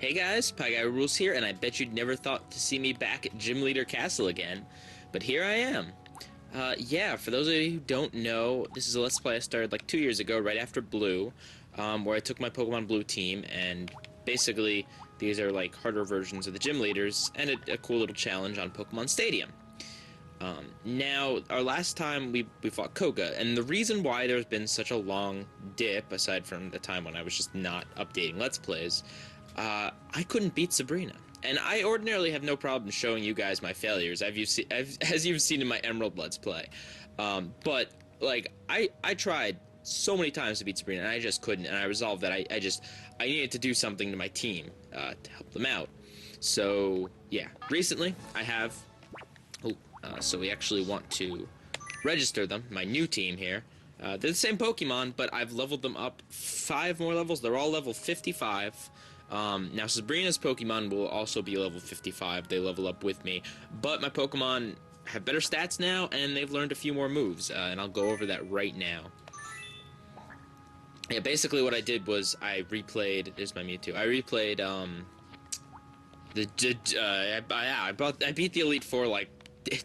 Hey guys, Pieguy Rules here, and I bet you'd never thought to see me back at Gym Leader Castle again, but here I am. Yeah, for those of you who don't know, this is a Let's Play I started like 2 years ago, right after Blue, where I took my Pokemon Blue team, and basically these are like harder versions of the Gym Leaders, and a cool little challenge on Pokemon Stadium. Now, our last time we fought Koga, and the reason why there's been such a long dip, aside from the time when I was just not updating Let's Plays, I couldn't beat Sabrina. And I ordinarily have no problem showing you guys my failures, as you've seen in my Emerald Let's Play. But, like, I tried so many times to beat Sabrina, and I just couldn't, and I resolved that I needed to do something to my team to help them out. So, yeah, recently I have... so we actually want to register them, my new team here. They're the same Pokemon, but I've leveled them up 5 more levels. They're all level 55. Now, Sabrina's Pokemon will also be level 55. They level up with me. But my Pokemon have better stats now, and they've learned a few more moves. And I'll go over that right now. Yeah, basically what I did was I replayed... There's my Mewtwo. I replayed, I beat the Elite Four, like,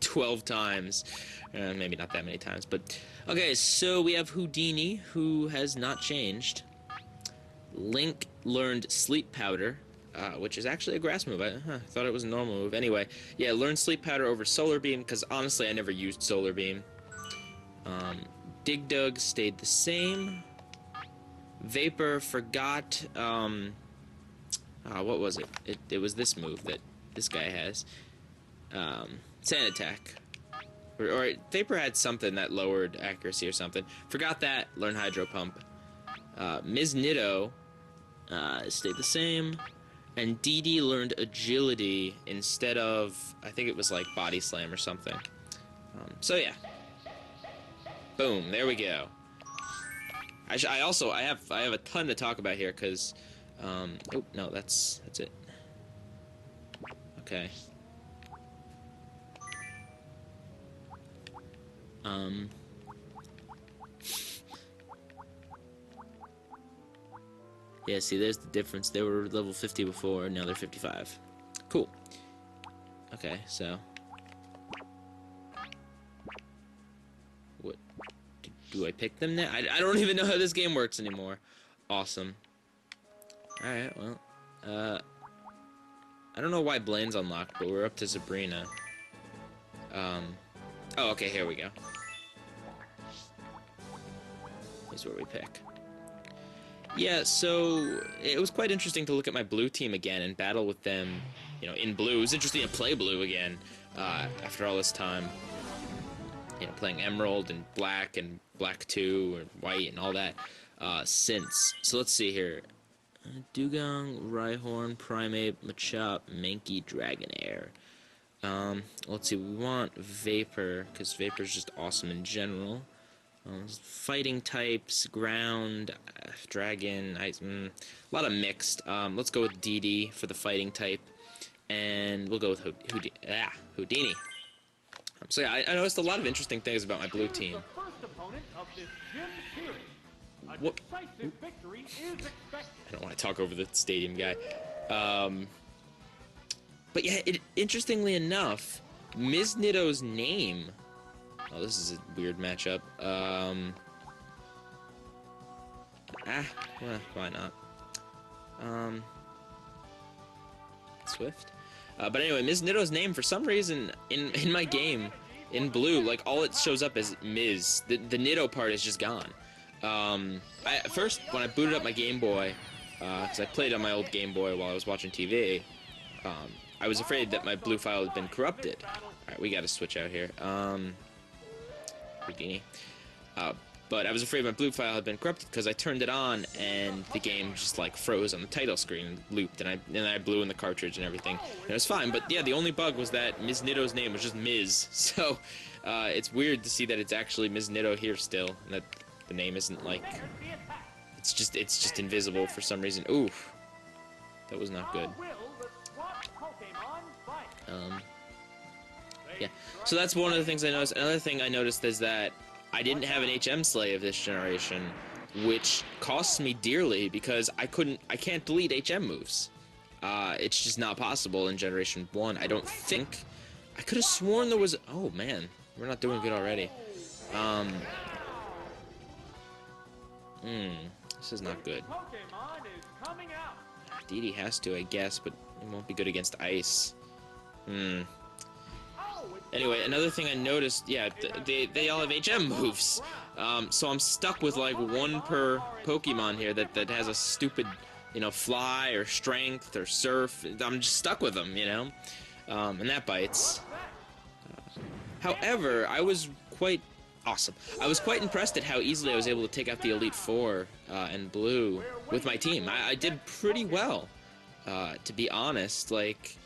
12 times. Maybe not that many times, but... Okay, so we have Houdini, who has not changed. Link learned Sleep Powder, which is actually a grass move. I thought it was a normal move. Anyway, yeah, learned Sleep Powder over Solar Beam, because honestly I never used Solar Beam. Dig Dug stayed the same. Vapor forgot, what was it? It was this move that this guy has. Sand Attack. Or Vapor had something that lowered accuracy or something. Forgot that, learned Hydro Pump. Ms. Nitto stayed the same, and DD learned Agility instead of, I think it was like Body Slam or something. So yeah. Boom, there we go. I have a ton to talk about here, because, oh, no, that's it. Okay. Yeah, see, there's the difference. They were level 50 before, now they're 55. Cool. Okay, so... What? Do I pick them now? I don't even know how this game works anymore. Awesome. Alright, well... I don't know why Blaine's unlocked, but we're up to Sabrina. Oh, okay, here we go. Here's where we pick. Yeah, so it was quite interesting to look at my blue team again and battle with them, you know, in blue. It was interesting to play blue again after all this time. You know, playing Emerald and Black 2 and White and all that since. So let's see here. Dugong, Rhyhorn, Primeape, Machop, Mankey, Dragonair. Let's see, we want Vapor, because Vapor's just awesome in general. Fighting types, ground, dragon, ice, a lot of mixed. Let's go with DD for the fighting type, and we'll go with Houdini. So yeah, I noticed a lot of interesting things about my blue team. What? I don't want to talk over the stadium guy. But yeah, interestingly enough, Ms. Nitto's name... Oh, this is a weird matchup. Well, why not? Swift? But anyway, Ms. Nitto's name, for some reason, in my game, in blue, like, all it shows up as Ms. The Nitto part is just gone. At first, when I booted up my Game Boy, because I played on my old Game Boy while I was watching TV, I was afraid that my blue file had been corrupted. Alright, we gotta switch out here. Houdini. But I was afraid my blue file had been corrupted because I turned it on and the game just like froze on the title screen and looped, and I blew in the cartridge and everything. And it was fine, but yeah, the only bug was that Ms. Nitto's name was just Ms. So it's weird to see that it's actually Ms. Nitto here still, and that the name isn't like it's just invisible for some reason. Oof, that was not good. Yeah, so that's one of the things I noticed. Another thing I noticed is that I didn't have an HM Slave this generation, which costs me dearly because I can't delete HM moves. It's just not possible in Generation 1. I don't think. I could have sworn there was. Oh man, we're not doing good already. This is not good. Didi has to, I guess, but it won't be good against ice. Anyway, another thing I noticed, yeah, they all have HM moves. So I'm stuck with like one per Pokemon here that has a stupid, you know, fly or strength or surf. I'm just stuck with them, you know, and that bites. However, I was quite awesome. I was quite impressed at how easily I was able to take out the Elite Four and Blue with my team. I did pretty well, to be honest. Like,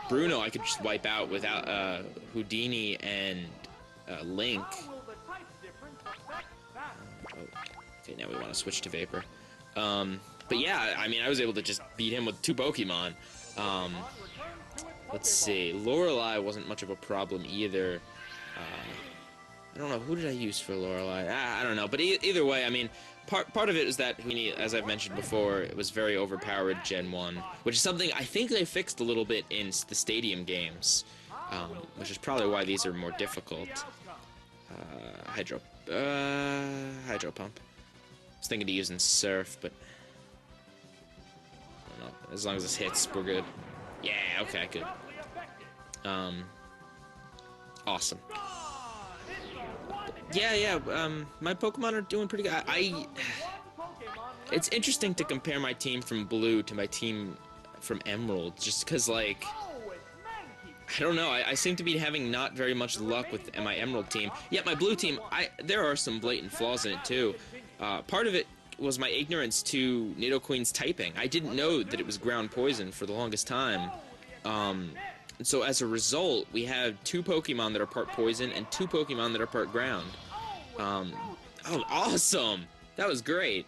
Bruno I could just wipe out without Houdini and Link. Okay, now we want to switch to Vapor. But yeah, I mean, I was able to just beat him with 2 Pokemon. Let's see. Lorelei wasn't much of a problem either. I don't know, who did I use for Lorelei? I don't know, but either way, I mean, part of it is that Houdini, as I've mentioned before, it was very overpowered Gen 1, which is something I think they fixed a little bit in the Stadium games, which is probably why these are more difficult. Hydro Pump. I was thinking of using Surf, but I don't know. As long as this hits, we're good. Yeah, okay, good. Awesome. Yeah, my Pokemon are doing pretty good. It's interesting to compare my team from Blue to my team from Emerald, just because, like, I don't know, I seem to be having not very much luck with my Emerald team. Yet my Blue team, there are some blatant flaws in it, too. Part of it was my ignorance to Nidoqueen's typing. I didn't know that it was ground poison for the longest time. And so as a result, we have 2 Pokemon that are part poison and 2 Pokemon that are part ground. Oh, awesome! That was great.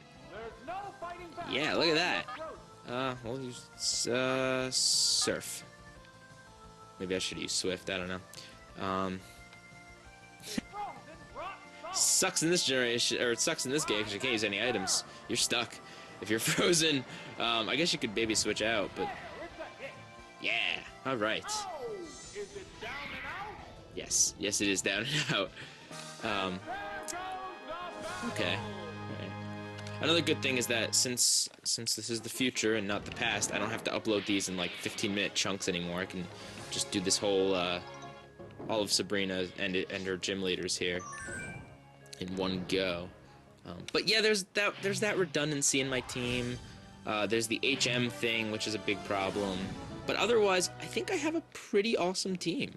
Yeah, look at that. We'll use Surf. Maybe I should use Swift, I don't know. Sucks in this generation, or it sucks in this game because you can't use any items. You're stuck. If you're frozen, I guess you could maybe switch out, but... Yeah, alright. Yes, it is down and out. Okay. Another good thing is that since this is the future and not the past, I don't have to upload these in like 15-minute chunks anymore. I can just do this whole, all of Sabrina and her gym leaders here in one go. But yeah, there's that redundancy in my team. There's the HM thing, which is a big problem. But otherwise, I think I have a pretty awesome team.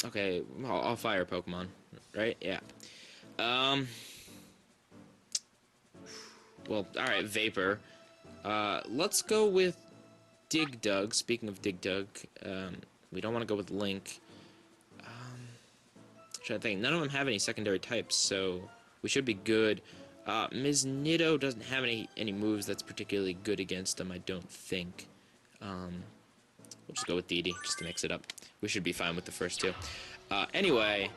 Okay, I'll fire Pokemon, right? Yeah. Well, alright, Vapor. Let's go with Dig Dug. Speaking of Dig Dug, we don't want to go with Link. Trying to think. None of them have any secondary types, so we should be good. Ms. Nido doesn't have any moves that's particularly good against them, I don't think. We'll just go with Didi, just to mix it up. We should be fine with the first 2. Anyway,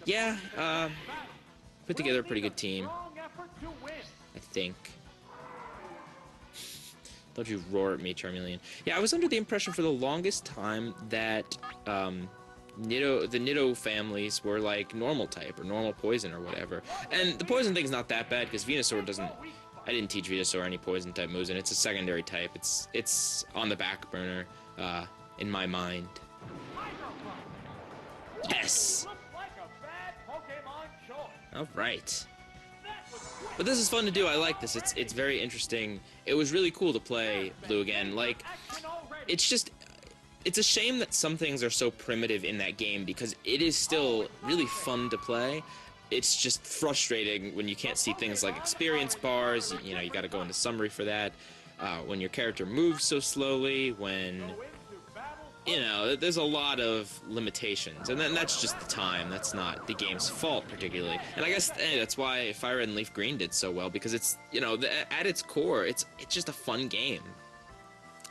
yeah, put together a pretty good team, I think. Don't you roar at me, Charmeleon. Yeah, I was under the impression for the longest time that, the Nido families were like normal type or normal poison or whatever. And the poison thing's not that bad because Venusaur doesn't... I didn't teach Venusaur any poison type moves, and it's a secondary type. It's on the back burner in my mind. Yes! Alright. But this is fun to do. I like this. It's very interesting. It was really cool to play Blue again. Like, it's a shame that some things are so primitive in that game because it is still really fun to play. It's just frustrating when you can't see things like experience bars. You know, you got to go into summary for that. When your character moves so slowly, when, you know, there's a lot of limitations. And then that's just the time. That's not the game's fault particularly. And I guess that's why Fire Red and Leaf Green did so well because it's, you know, at its core, it's just a fun game.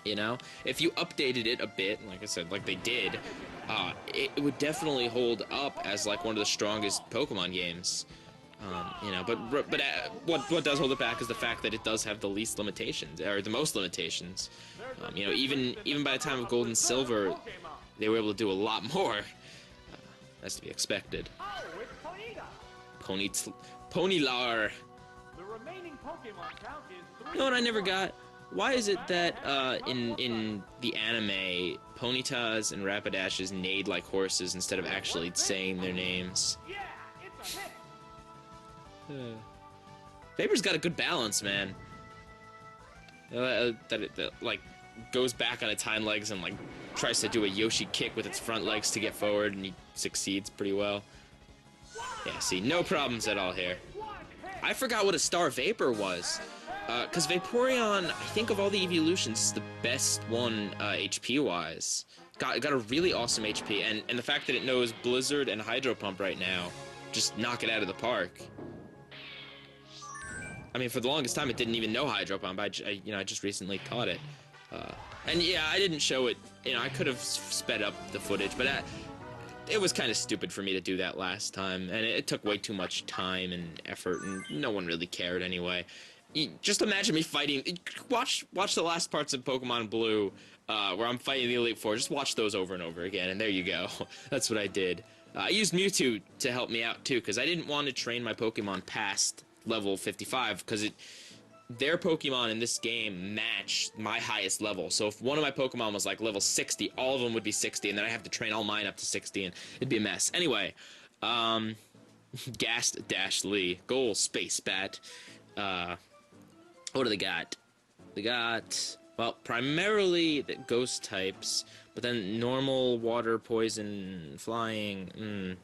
You know, if you updated it a bit, like I said, like they did, it would definitely hold up as like one of the strongest Pokemon games. You know, but what does hold it back is the fact that it does have the least limitations, or the most limitations. You know, even by the time of Gold and Silver, they were able to do a lot more. That's to be expected. Ponylar. You know what I never got? Why is it that in the anime, Ponytas and Rapidashes neighed like horses instead of actually saying their names? Vapor's got a good balance, man. That like goes back on its hind legs and like tries to do a Yoshi kick with its front legs to get forward, and he succeeds pretty well. Yeah, see, no problems at all here. I forgot what a Star Vapor was. Because Vaporeon, I think of all the evolutions, is the best one HP-wise. Got a really awesome HP, and the fact that it knows Blizzard and Hydro Pump right now, just knock it out of the park. I mean, for the longest time, it didn't even know Hydro Pump. I just recently taught it. And yeah, I didn't show it. You know, I could have sped up the footage, but it was kind of stupid for me to do that last time, and it took way too much time and effort, and no one really cared anyway. Just imagine me fighting. Watch the last parts of Pokemon Blue, where I'm fighting the Elite Four. Just watch those over and over again, and there you go. That's what I did. I used Mewtwo to help me out too, because I didn't want to train my Pokemon past level 55, because their Pokemon in this game match my highest level. So if one of my Pokemon was like level 60, all of them would be 60, and then I have to train all mine up to 60, and it'd be a mess. Anyway, Gast Dash Lee, Goal Space Bat. What do they got? They got, well, primarily the ghost types, but then normal, water, poison, flying.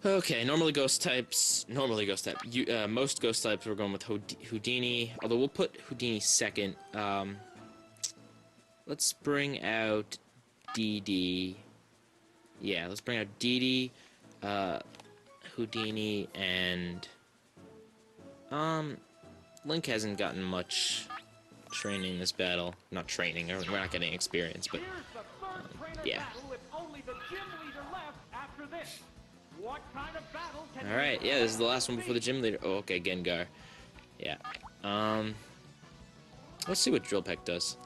Okay, normally ghost types. Most ghost types we're going with Houdini, although we'll put Houdini second. Let's bring out DD. Yeah, let's bring out DD, Houdini, and Link hasn't gotten much training in this battle. Not training, we're not getting experience, but yeah. Alright, yeah, this is the last one before the gym leader. Oh, okay, Gengar. Yeah. Let's see what Drill Peck does.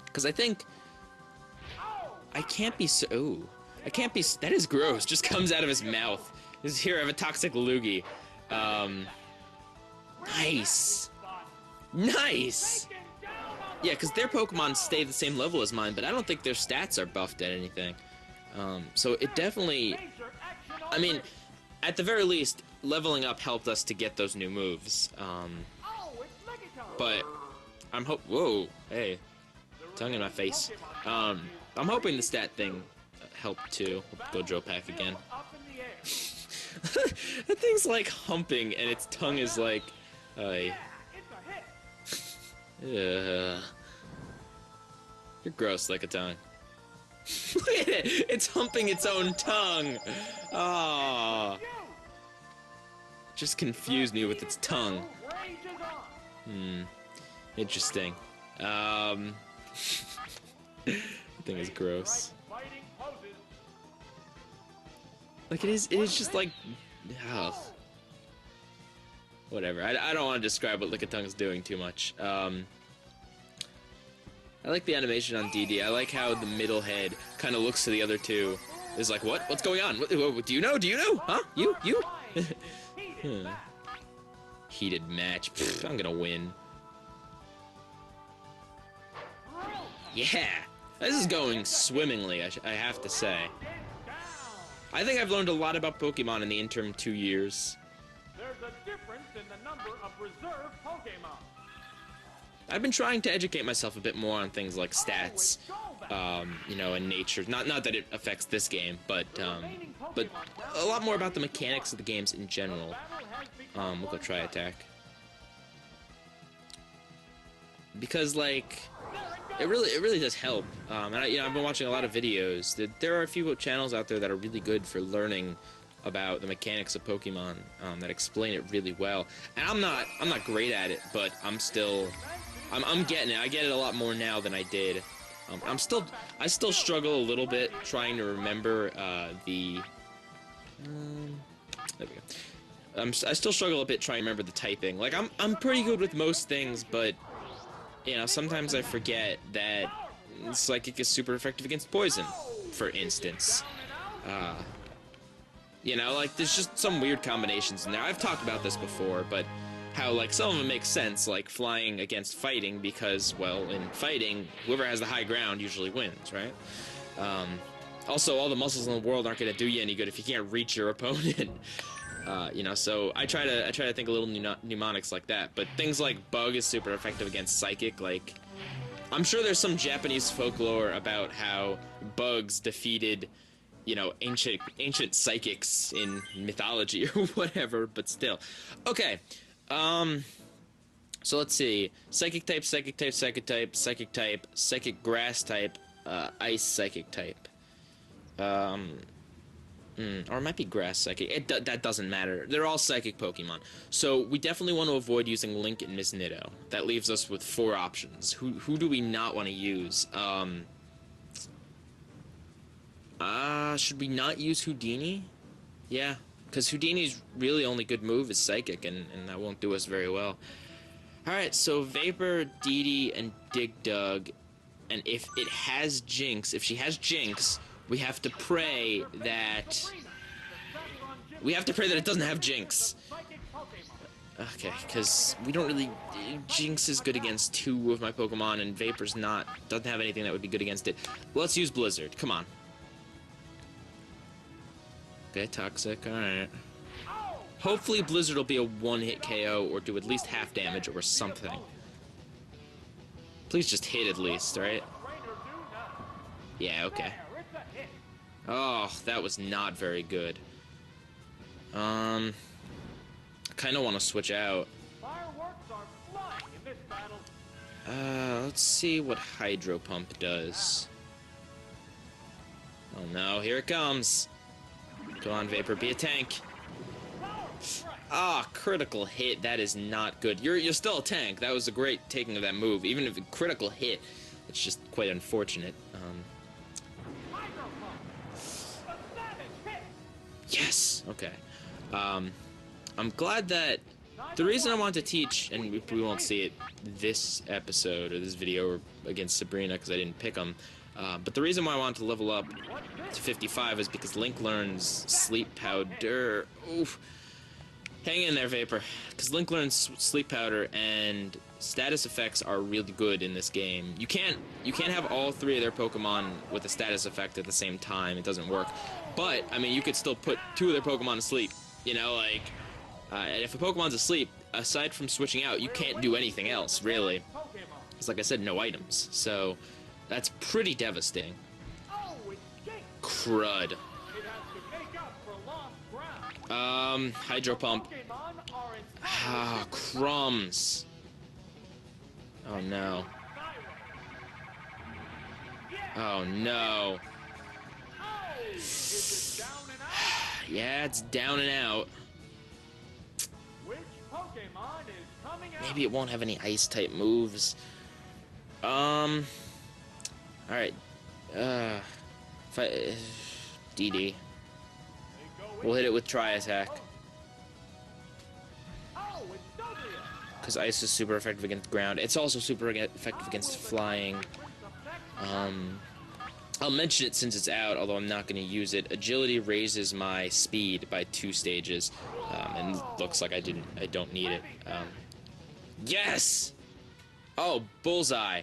Because I think I can't be so... Ooh. I can't be... That is gross. Just comes out of his mouth. Here, I have a toxic loogie. Nice. Nice! Yeah, because their Pokemon stay the same level as mine, but I don't think their stats are buffed at anything. So it definitely... I mean, at the very least, leveling up helped us to get those new moves. But I'm Whoa, hey. Tongue in my face. I'm hoping the stat thing helped too. Go Drill Pack again. That thing's like humping, and its tongue is like... You're gross like a tongue. Look at it! It's humping its own tongue! Ah, just confused me with its tongue. Interesting. The thing is gross. Like, it is just like... Oh. Whatever. I don't want to describe what Lickitung is doing too much. I like the animation on DD. I like how the middle head kind of looks to the other two. Is like, what? What's going on? What, do you know? Do you know? Huh? You? Heated match. Pfft, I'm gonna win. Yeah! This is going swimmingly, I have to say. I think I've learned a lot about Pokemon in the interim 2 years. There's a difference in the number of reserve Pokemon. I've been trying to educate myself a bit more on things like stats, you know, and nature. Not that it affects this game, but a lot more about the mechanics of the games in general. We'll go try attack. Because, like, it really does help. And I've been watching a lot of videos. There are a few channels out there that are really good for learning about the mechanics of Pokemon, that explain it really well. And I'm not great at it, but I'm getting it. I get it a lot more now than I did. I still struggle a little bit trying to remember the There we go. I still struggle a bit trying to remember the typing. Like, I'm pretty good with most things, but, you know, sometimes I forget that Psychic is super effective against poison, for instance. You know, like, there's just some weird combinations in there. I've talked about this before, but how, like, some of them make sense, like flying against fighting, because, well, in fighting, whoever has the high ground usually wins, right? Also, all the muscles in the world aren't going to do you any good if you can't reach your opponent. You know, so I try to think a little mnemonics like that. But things like Bug is super effective against Psychic. Like, I'm sure there's some Japanese folklore about how bugs defeated, you know, ancient psychics in mythology or whatever. But still, okay. So let's see: Psychic type, Psychic type, Psychic type, Psychic type, Psychic Grass type, Ice Psychic type. Or it might be Grass Psychic. That doesn't matter. They're all Psychic Pokemon. So we definitely want to avoid using Link and Miss Nitto. That leaves us with 4 options. Who do we not want to use? Should we not use Houdini? Yeah, because Houdini's really only good move is Psychic, and that won't do us very well. Alright, so Vapor, Dee Dee, and Dig Dug. And if it has Jinx, if she has Jinx, we have to pray that it doesn't have Jinx. Okay, because we don't really... Jinx is good against 2 of my Pokemon, and Vapor's doesn't have anything that would be good against it. Let's use Blizzard. Come on. Okay, Toxic. Alright. Hopefully Blizzard will be a one-hit KO, or do at least half damage, or something. Please just hit at least, right? Yeah, okay. Oh, that was not very good. I kind of want to switch out. Let's see what Hydro Pump does. Oh no, here it comes. Come on, Vapor, be a tank. Ah, critical hit. That is not good. You're still a tank. That was a great taking of that move. Even if a critical hit, it's just quite unfortunate. Yes! Okay. I'm glad that... The reason I wanted to teach, and we won't see it this episode, or this video, or against Sabrina, because I didn't pick them, but the reason why I wanted to level up to 55 is because Link learns Sleep Powder. Oof. Hang in there, Vapor. Because Link learns Sleep Powder, and status effects are really good in this game. You can't have all 3 of their Pokemon with a status effect at the same time. It doesn't work. But, I mean, you could still put 2 of their Pokemon to sleep. You know, like... and if a Pokemon's asleep, aside from switching out, you can't do anything else, really. It's like I said, no items. So, that's pretty devastating. Crud. Hydro Pump. Ah, crumbs. Oh no. Oh no. Yeah, it's down and out. Maybe it won't have any ice type moves. Alright. DD. We'll hit it with Tri-Attack. Because ice is super effective against ground. It's also super effective against flying. I'll mention it since it's out, although I'm not going to use it. Agility raises my speed by 2 stages. And looks like I don't need it. Yes! Oh, bullseye.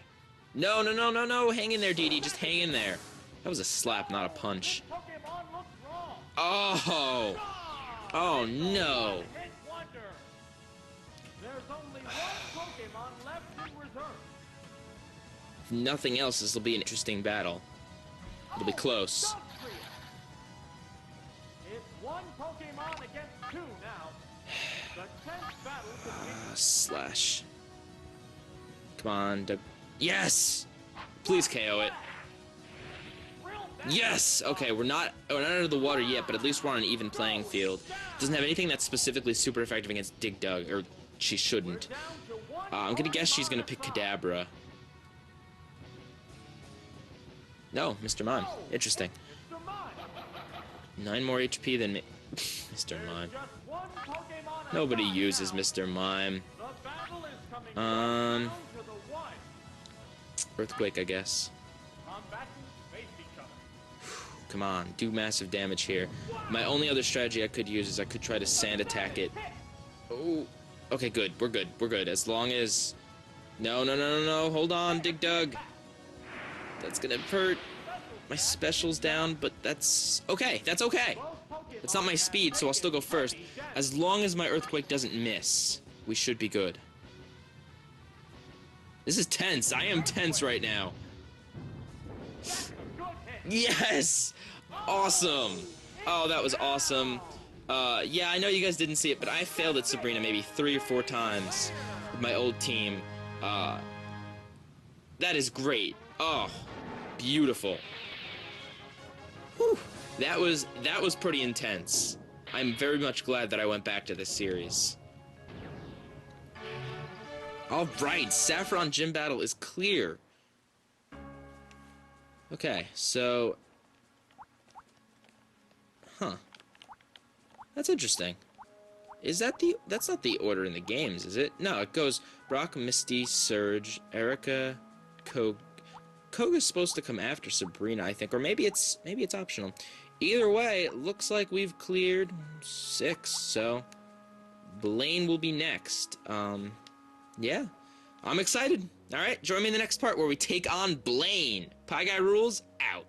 No, no, no, no, no. Hang in there, DD. Just hang in there. That was a slap, not a punch. Oh! Oh, no. If nothing else, this will be an interesting battle. It'll be close. Slash. Come on, yes! Please KO it. Yes! Okay, we're not under the water yet, but at least we're on an even playing field. Doesn't have anything that's specifically super effective against Dig Dug, or she shouldn't. I'm gonna guess she's gonna pick Kadabra. No, Mr. Mime. Interesting. 9 more HP than me. Mr. Mime. Just one Pokemon at a Nobody time uses now. Mr. Mime. The battle is coming Um, down to the wire. Earthquake, I guess. Combatants face each other. Come on, do massive damage here. My only other strategy I could use is I could try to sand attack it. Oh, okay, good. We're good. We're good. As long as... No, no, no, no, no. Hold on, Dig Dug. That's gonna hurt. My special's down, but that's okay. That's okay. It's not my speed, so I'll still go first. As long as my Earthquake doesn't miss, we should be good. This is tense. I am tense right now. Yes! Awesome! Oh, that was awesome. Yeah, I know you guys didn't see it, but I failed at Sabrina maybe 3 or 4 times with my old team. That is great. Oh, beautiful. Whew. That was pretty intense. I'm very much glad that I went back to this series. Alright, Saffron Gym Battle is clear. Okay, so... Huh. That's interesting. Is that the... That's not the order in the games, is it? No, it goes Brock, Misty, Surge, Erica, Koga's supposed to come after Sabrina, I think. Or maybe it's optional. Either way, it looks like we've cleared 6, so... Blaine will be next. Yeah. I'm excited. Alright, join me in the next part where we take on Blaine. Pieguy rules, out.